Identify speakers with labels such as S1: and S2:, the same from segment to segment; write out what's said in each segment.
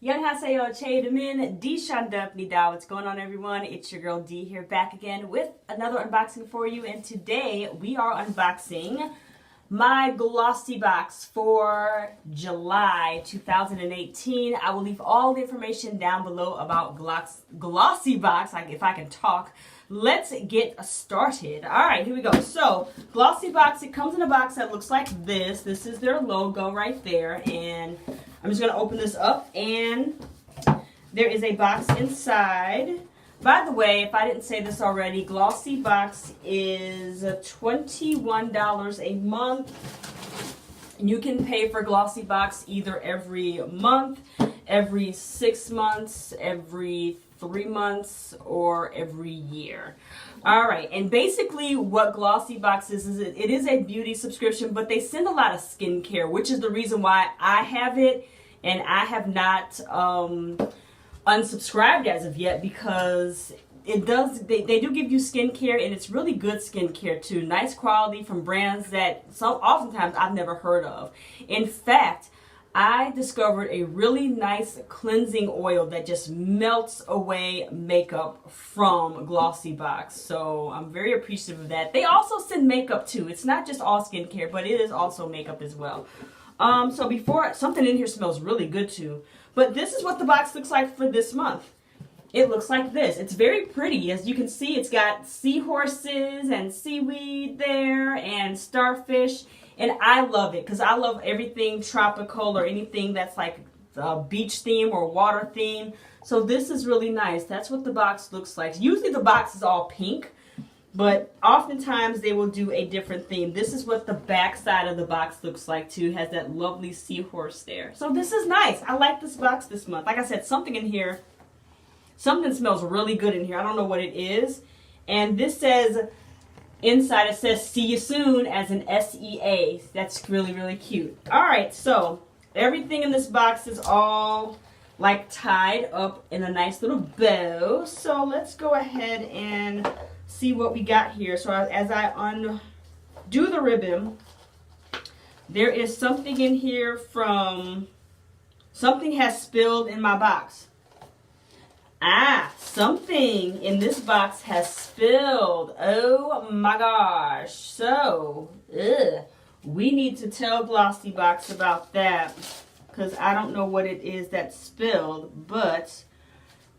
S1: Annyeonghaseyo, Chaedamin, D Shanduk Nida. What's going on, everyone? It's your girl D here, back again with another unboxing for you. And today we are unboxing my GlossyBox for July 2018. I will leave all the information down below about GlossyBox, if I can talk. Let's get started. All right, here we go. So, GlossyBox, it comes in a box that looks like this. This is their logo right there, and I'm just going to open this up, and there is a box inside. By the way, if I didn't say this already, GlossyBox is $21 a month. You can pay for GlossyBox either every month, every 6 months, every 3 months, or every year. All right, and basically what GlossyBox is it is a beauty subscription, but they send a lot of skincare, which is the reason why I have it, and I have not unsubscribed as of yet, because it does, they do give you skincare, and it's really good skincare too. Nice quality from brands that oftentimes I've never heard of. In fact, I discovered a really nice cleansing oil that just melts away makeup from GlossyBox. So I'm very appreciative of that. They also send makeup too. It's not just all skincare, but it is also makeup as well. So before, something in here smells really good too. But this is what the box looks like for this month. It looks like this. It's very pretty. As you can see, it's got seahorses and seaweed there and starfish. And I love it because I love everything tropical or anything that's like a beach theme or water theme. So this is really nice. That's what the box looks like. Usually the box is all pink, but oftentimes they will do a different theme. This is what the back side of the box looks like too. It has that lovely seahorse there. So this is nice. I like this box this month. Like I said, something in here, something smells really good in here. I don't know what it is. And this says, inside it says, "See you soon," as an SEA. That's really, really cute. All right, so everything in this box is all like tied up in a nice little bow. So let's go ahead and see what we got here. So as I undo the ribbon, there is something in here from, something has spilled in my box. Something in this box has spilled. Oh my gosh. So, we need to tell GlossyBox about that, because I don't know what it is that spilled, but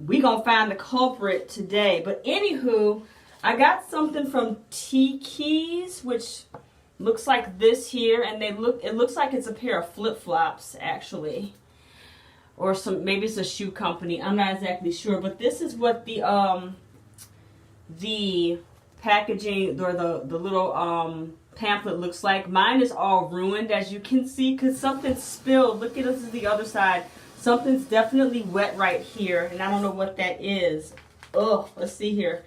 S1: we gonna find the culprit today. But anywho, I got something from T-Keys, which looks like this here, and it looks like it's a pair of flip-flops actually. Or maybe it's a shoe company. I'm not exactly sure, but this is what the packaging or the little pamphlet looks like. Mine is all ruined, as you can see, because something spilled. Look at this, is the other side. Something's definitely wet right here, and I don't know what that is. Ugh, let's see here.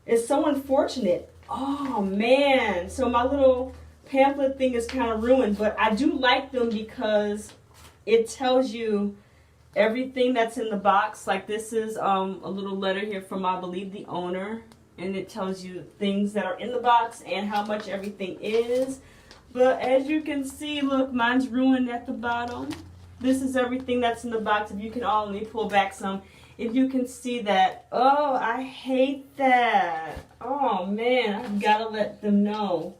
S1: It's so unfortunate. Oh man, so my little pamphlet thing is kind of ruined, but I do like them because it tells you everything that's in the box. Like this is a little letter here from, I believe, the owner, and it tells you things that are in the box and how much everything is. But as you can see, look, mine's ruined at the bottom. This is everything that's in the box. If you can let me pull back some. If you can see that. Oh, I hate that. Oh man, I've got to let them know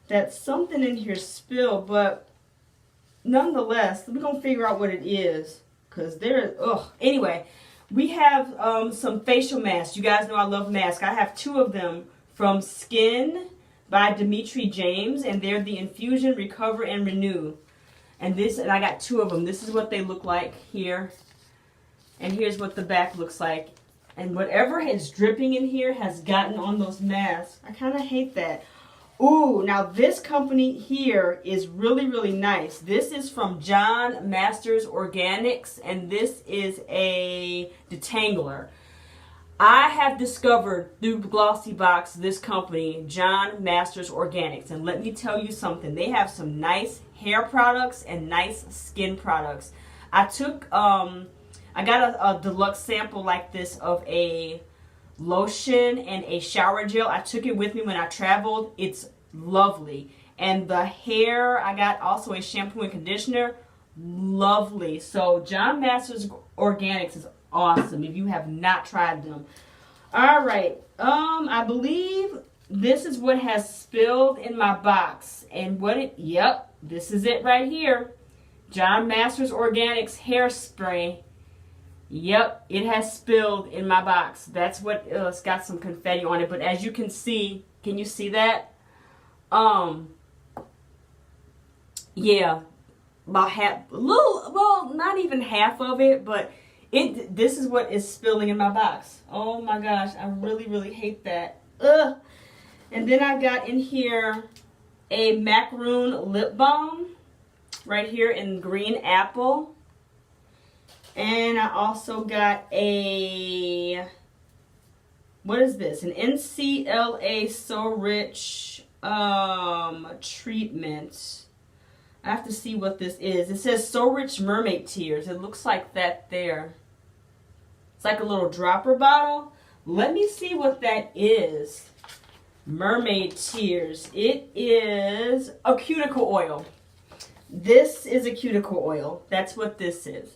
S1: that something in here spilled, but nonetheless, we're going to figure out what it is. Because anyway, we have some facial masks. You guys know I love masks. I have 2 of them from Skin by Dimitri James, and they're the Infusion, Recover, and Renew. And I got 2 of them. This is what they look like here. And here's what the back looks like. And whatever is dripping in here has gotten on those masks. I kind of hate that. Ooh, now this company here is really, really nice. This is from John Masters Organics, and this is a detangler. I have discovered through GlossyBox this company, John Masters Organics, and let me tell you something. They have some nice hair products and nice skin products. I got a deluxe sample like this of a lotion and a shower gel. I took it with me when I traveled. It's lovely. And the hair, I got also a shampoo and conditioner. lovely. So John Masters Organics is awesome if you have not tried them. All right. I believe this is what has spilled in my box. And yep, this is it right here. John Masters Organics hairspray. Yep, it has spilled in my box. That's what, it's got some confetti on it. But as you can see, can you see that? Yeah, about half, well, not even half of it, but this is what is spilling in my box. Oh my gosh, I really, really hate that. Ugh. And then I got in here a macaroon lip balm right here in green apple. And I also got what is this? An NCLA So Rich treatment. I have to see what this is. It says So Rich Mermaid Tears. It looks like that there. It's like a little dropper bottle. Let me see what that is. Mermaid Tears. It is a cuticle oil. This is a cuticle oil. That's what this is.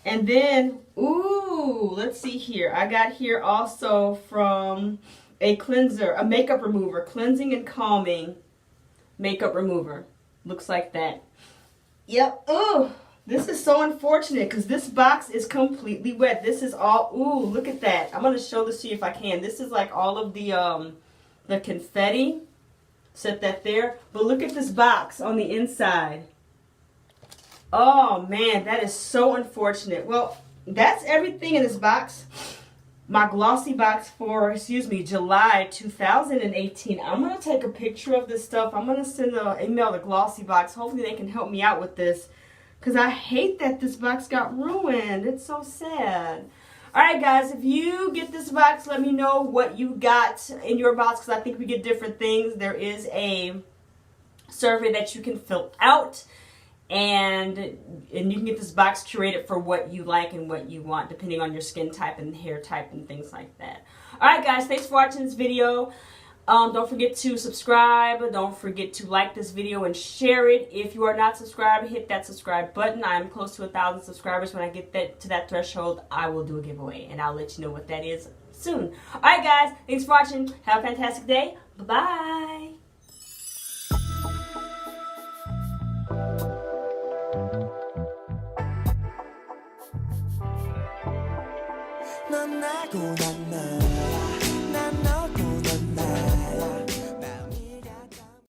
S1: And then, ooh, let's see here. I got here also from a cleanser, a makeup remover. Cleansing and calming makeup remover. Looks like that. Yep. Oh, this is so unfortunate because this box is completely wet. This is all, ooh, look at that. I'm going to show this to you if I can. This is like all of the confetti. Set that there. But look at this box on the inside. Oh, man, that is so unfortunate. Well, that's everything in this box. My GlossyBox for, July 2018. I'm going to take a picture of this stuff. I'm going to send an email to GlossyBox. Hopefully they can help me out with this. Because I hate that this box got ruined. It's so sad. Alright guys, if you get this box, let me know what you got in your box. Because I think we get different things. There is a survey that you can fill out. And you can get this box curated for what you like and what you want, depending on your skin type and hair type and things like that. Alright guys, thanks for watching this video. Don't forget to subscribe. Don't forget to like this video and share it. If you are not subscribed, hit that subscribe button. I'm close to 1,000 subscribers. When I get to that threshold, I will do a giveaway. And I'll let you know what that is soon. Alright guys, thanks for watching. Have a fantastic day. Bye-bye.
S2: 넌 나고 난 나